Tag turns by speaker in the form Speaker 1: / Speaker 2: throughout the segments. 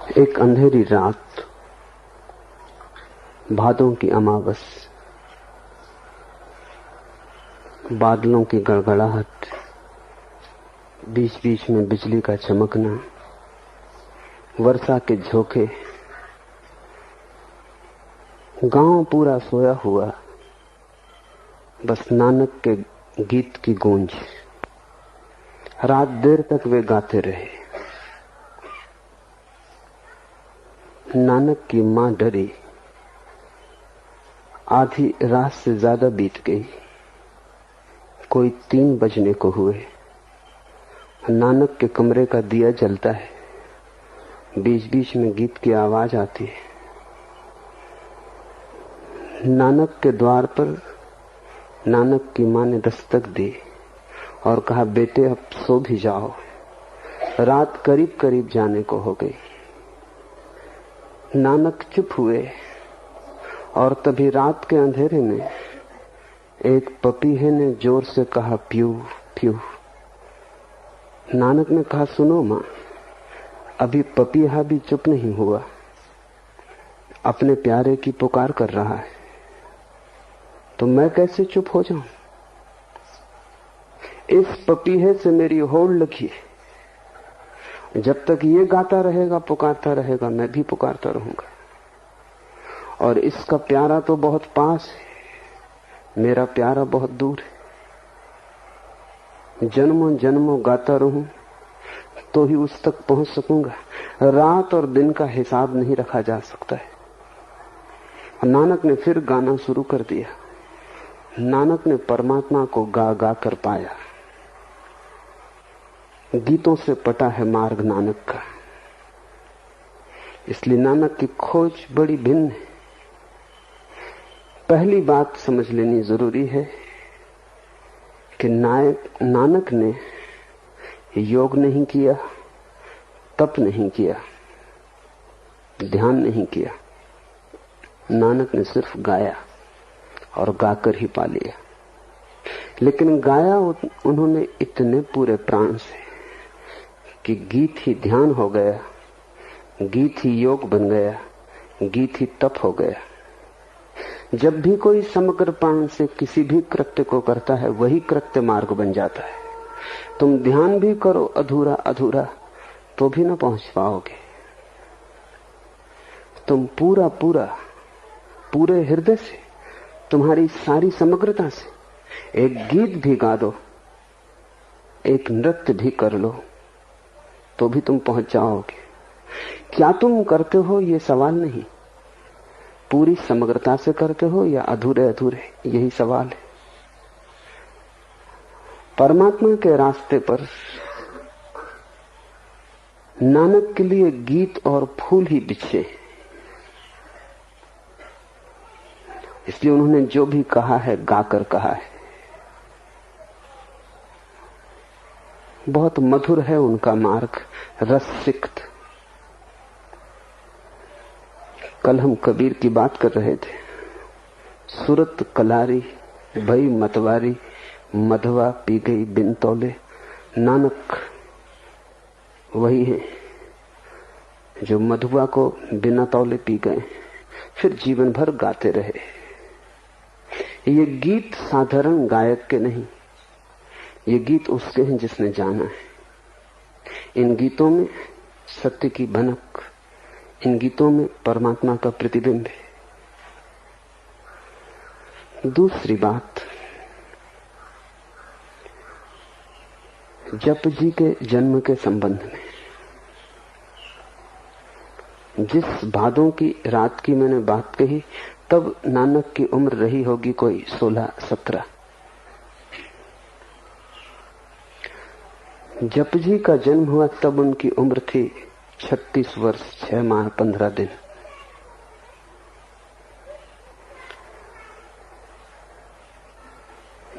Speaker 1: एक अंधेरी रात, भादों की अमावस, बादलों की गड़गड़ाहट, बीच बीच में बिजली का चमकना, वर्षा के झोंके, गांव पूरा सोया हुआ, बस नानक के गीत की गूंज। रात देर तक वे गाते रहे। नानक की मां डरी। आधी रात से ज्यादा बीत गई, कोई 3 बजने को हुए। नानक के कमरे का दिया जलता है, बीच बीच में गीत की आवाज आती है। नानक के द्वार पर नानक की मां ने दस्तक दी और कहा, बेटे अब सो भी जाओ, रात करीब करीब जाने को हो गई। नानक चुप हुए और तभी रात के अंधेरे में एक पपीहे ने जोर से कहा, प्यू प्यू। नानक ने कहा, सुनो मां, अभी पपीहा भी चुप नहीं हुआ, अपने प्यारे की पुकार कर रहा है, तो मैं कैसे चुप हो जाऊं? इस पपीहे से मेरी होड़ लगी है। जब तक ये गाता रहेगा, पुकारता रहेगा, मैं भी पुकारता रहूंगा। और इसका प्यारा तो बहुत पास है, मेरा प्यारा बहुत दूर है। जन्मों जन्मों गाता रहूं तो ही उस तक पहुंच सकूंगा। रात और दिन का हिसाब नहीं रखा जा सकता है। नानक ने फिर गाना शुरू कर दिया। नानक ने परमात्मा को गा गा कर पाया। गीतों से पटा है मार्ग नानक का, इसलिए नानक की खोज बड़ी भिन्न है। पहली बात समझ लेनी जरूरी है कि नानक ने योग नहीं किया, तप नहीं किया, ध्यान नहीं किया। नानक ने सिर्फ गाया और गाकर ही पा लिया। लेकिन गाया उन्होंने इतने पूरे प्राण से कि गीत ही ध्यान हो गया, गीत ही योग बन गया, गीत ही तप हो गया। जब भी कोई समग्र प्राण से किसी भी कृत्य को करता है, वही कृत्य मार्ग बन जाता है। तुम ध्यान भी करो अधूरा अधूरा तो भी न पहुंच पाओगे। तुम पूरा पूरा पूरे हृदय से, तुम्हारी सारी समग्रता से एक गीत भी गा दो, एक नृत्य भी कर लो, तो भी तुम पहुंच जाओगे। क्या तुम करते हो ये सवाल नहीं, पूरी समग्रता से करते हो या अधूरे अधूरे, यही सवाल है। परमात्मा के रास्ते पर नानक के लिए गीत और फूल ही बिछे। इसलिए उन्होंने जो भी कहा है गाकर कहा है। बहुत मधुर है उनका मार्ग, रससिक्त। कल हम कबीर की बात कर रहे थे। सूरत कलारी भई मतवारी, मधवा पी गई बिन तौले। नानक वही है जो मधुआ को बिना तौले पी गए, फिर जीवन भर गाते रहे। ये गीत साधारण गायक के नहीं, ये गीत उसके हैं जिसने जाना है। इन गीतों में सत्य की भनक, इन गीतों में परमात्मा का प्रतिबिंब है। दूसरी बात, जप जी के जन्म के संबंध में, जिस भादों की रात की मैंने बात कही, तब नानक की उम्र रही होगी कोई 16-17। जप जी का जन्म हुआ तब उनकी उम्र थी 36 वर्ष 6 माह 15 दिन।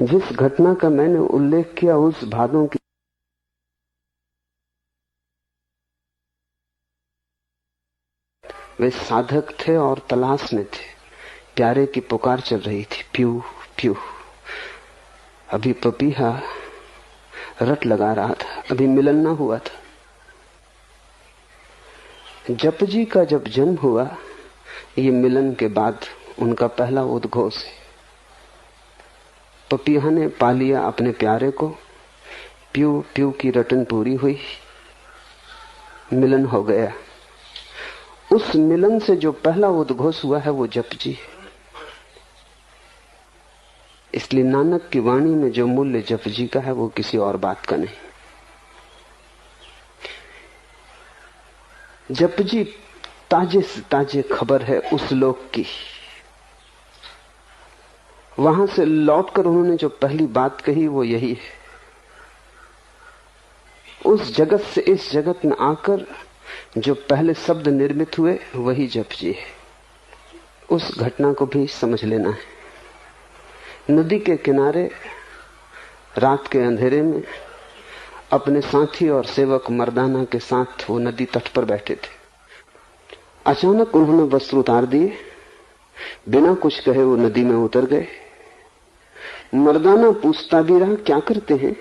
Speaker 1: जिस घटना का मैंने उल्लेख किया, उस भादों की वे साधक थे और तलाश में थे। प्यारे की पुकार चल रही थी, प्यू प्यू। अभी पपीहा रट लगा रहा था, अभी मिलन ना हुआ था। जप जी का जब जन्म हुआ, ये मिलन के बाद उनका पहला उद्घोष है। पपीहा ने पा लिया अपने प्यारे को, प्यू प्यू की रटन पूरी हुई, मिलन हो गया। उस मिलन से जो पहला उद्घोष हुआ है वो जप जी है। इसलिए नानक की वाणी में जो मूल्य जप जी का है वो किसी और बात का नहीं। जप जी ताजे से ताजे खबर है उस लोक की। वहां से लौटकर उन्होंने जो पहली बात कही वो यही है। उस जगत से इस जगत में आकर जो पहले शब्द निर्मित हुए वही जप जी है। उस घटना को भी समझ लेना है। नदी के किनारे रात के अंधेरे में अपने साथी और सेवक मर्दाना के साथ वो नदी तट पर बैठे थे। अचानक उन्होंने वस्त्र उतार दिए, बिना कुछ कहे वो नदी में उतर गए। मर्दाना पूछता भी रहा, क्या करते हैं?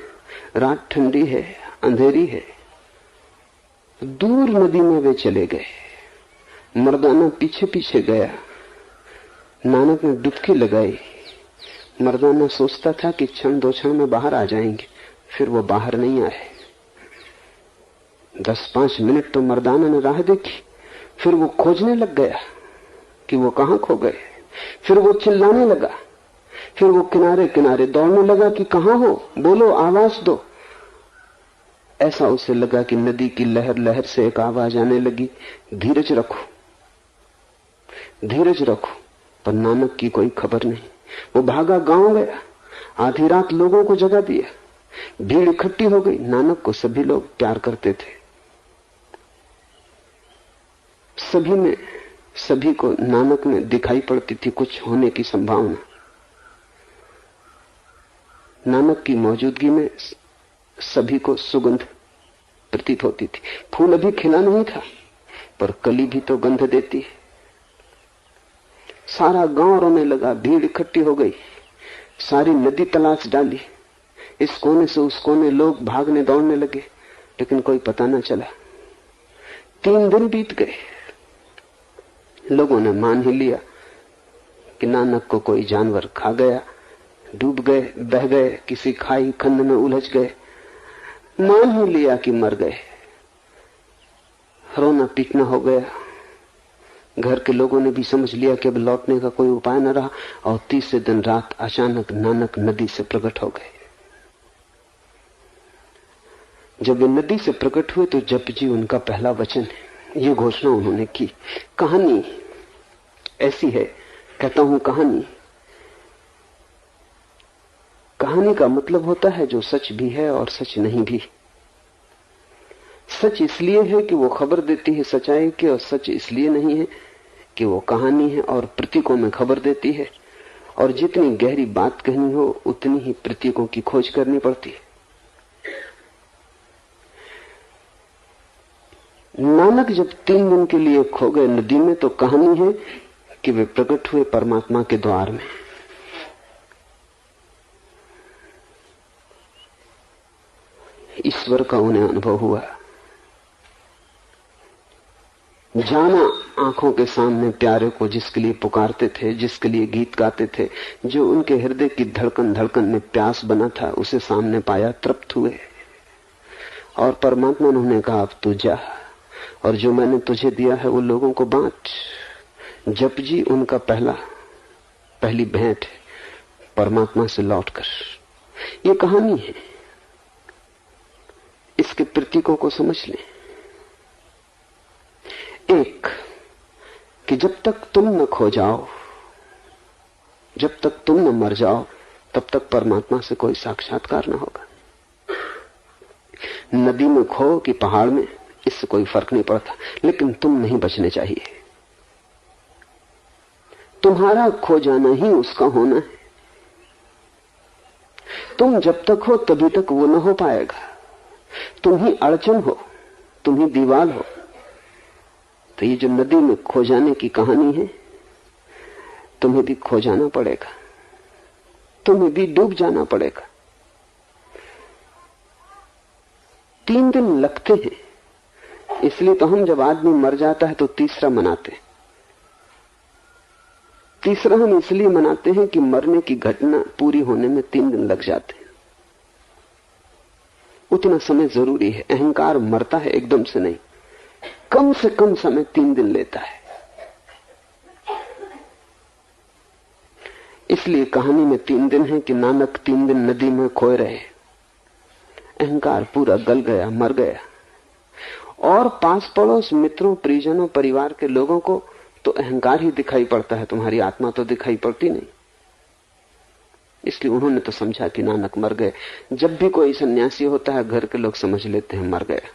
Speaker 1: रात ठंडी है, अंधेरी है। दूर नदी में वे चले गए। मर्दाना पीछे पीछे गया। नानक ने डुबकी लगाई। मर्दाना सोचता था कि क्षण दो क्षण में बाहर आ जाएंगे, फिर वो बाहर नहीं आए। 10-5 मिनट तो मर्दाना ने राह देखी, फिर वो खोजने लग गया कि वो कहां खो गए। फिर वो चिल्लाने लगा, फिर वो किनारे किनारे दौड़ने लगा कि कहां हो, बोलो, आवाज दो। ऐसा उसे लगा कि नदी की लहर लहर से एक आवाज आने लगी, धीरज रखो, धीरज रखो। पर नानक की कोई खबर नहीं। वो भागा, गांव गया, आधी रात लोगों को जगा दिया। भीड़ इकट्ठी हो गई। नानक को सभी लोग प्यार करते थे। सभी में, सभी को नानक में दिखाई पड़ती थी कुछ होने की संभावना। नानक की मौजूदगी में सभी को सुगंध प्रतीत होती थी। फूल अभी खिला नहीं था, पर कली भी तो गंध देती है। सारा गांव रोने लगा, भीड़ इकट्ठी हो गई, सारी नदी तलाश डाली। इस कोने से उस कोने लोग भागने दौड़ने लगे, लेकिन कोई पता न चला। 3 दिन बीत गए। लोगों ने मान ही लिया कि नानक को कोई जानवर खा गया, डूब गए, बह गए, किसी खाई खंड में उलझ गए। मान ही लिया कि मर गए। रोना पीटना हो गया। घर के लोगों ने भी समझ लिया कि अब लौटने का कोई उपाय न रहा। और तीसरे दिन रात अचानक नानक नदी से प्रकट हो गए। जब वे नदी से प्रकट हुए तो जप जी उनका पहला वचन है। ये घोषणा उन्होंने की। कहानी ऐसी है, कहता हूं कहानी। कहानी का मतलब होता है जो सच भी है और सच नहीं भी। सच इसलिए है कि वो खबर देती है सच्चाई की, और सच इसलिए नहीं है कि वो कहानी है और प्रतीकों में खबर देती है। और जितनी गहरी बात कहनी हो उतनी ही प्रतीकों की खोज करनी पड़ती है। नानक जब 3 दिन के लिए खो गए नदी में, तो कहानी है कि वे प्रकट हुए परमात्मा के द्वार में। ईश्वर का उन्हें अनुभव हुआ। जाना आंखों के सामने प्यारे को, जिसके लिए पुकारते थे, जिसके लिए गीत गाते थे, जो उनके हृदय की धड़कन धड़कन में प्यास बना था, उसे सामने पाया, तृप्त हुए। और परमात्मा ने उन्हें कहा, अब तू जा, और जो मैंने तुझे दिया है वो लोगों को बांट। जप जी उनका पहली भेंट है परमात्मा से लौटकर। ये कहानी है, इसके प्रतीकों को समझ लें। एक, कि जब तक तुम न खो जाओ, जब तक तुम न मर जाओ, तब तक परमात्मा से कोई साक्षात्कार न होगा। नदी में खो कि पहाड़ में, इससे कोई फर्क नहीं पड़ता, लेकिन तुम नहीं बचने चाहिए। तुम्हारा खो जाना ही उसका होना है। तुम जब तक हो तभी तक वो न हो पाएगा। तुम ही अड़चन हो, तुम ही दीवार हो। तो ये जो नदी में खो जाने की कहानी है, तुम्हें भी खो जाना पड़ेगा, तुम्हें भी डूब जाना पड़ेगा। 3 दिन लगते हैं, इसलिए तो हम जब आदमी मर जाता है तो तीसरा मनाते हैं। तीसरा हम इसलिए मनाते हैं कि मरने की घटना पूरी होने में 3 दिन लग जाते हैं। उतना समय जरूरी है। अहंकार मरता है एकदम से नहीं, कम से कम समय 3 दिन लेता है। इसलिए कहानी में 3 दिन है कि नानक 3 दिन नदी में खोए रहे। अहंकार पूरा गल गया, मर गया। और पास पड़ोस, मित्रों, परिजनों, परिवार के लोगों को तो अहंकार ही दिखाई पड़ता है, तुम्हारी आत्मा तो दिखाई पड़ती नहीं। इसलिए उन्होंने तो समझा कि नानक मर गए। जब भी कोई सन्यासी होता है, घर के लोग समझ लेते हैं मर गया।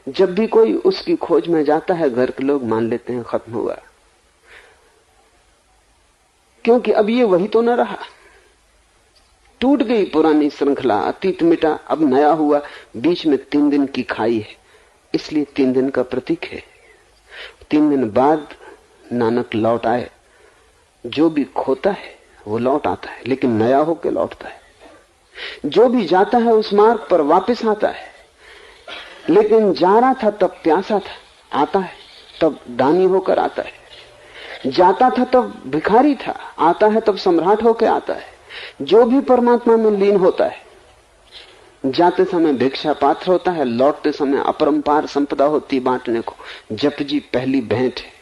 Speaker 1: जब भी कोई उसकी खोज में जाता है, घर के लोग मान लेते हैं खत्म हुआ, क्योंकि अब ये वही तो न रहा। टूट गई पुरानी श्रृंखला, अतीत मिटा, अब नया हुआ। बीच में 3 दिन की खाई है, इसलिए 3 दिन का प्रतीक है। 3 दिन बाद नानक लौट आए। जो भी खोता है वो लौट आता है, लेकिन नया होकर लौटता है। जो भी जाता है उस मार्ग पर वापस आता है, लेकिन जा रहा था तब प्यासा था, आता है तब दानी होकर आता है। जाता था तब भिखारी था, आता है तब सम्राट होकर आता है। जो भी परमात्मा में लीन होता है, जाते समय भिक्षा पात्र होता है, लौटते समय अपरंपार संपदा होती बांटने को। जप जी पहली भेंट है।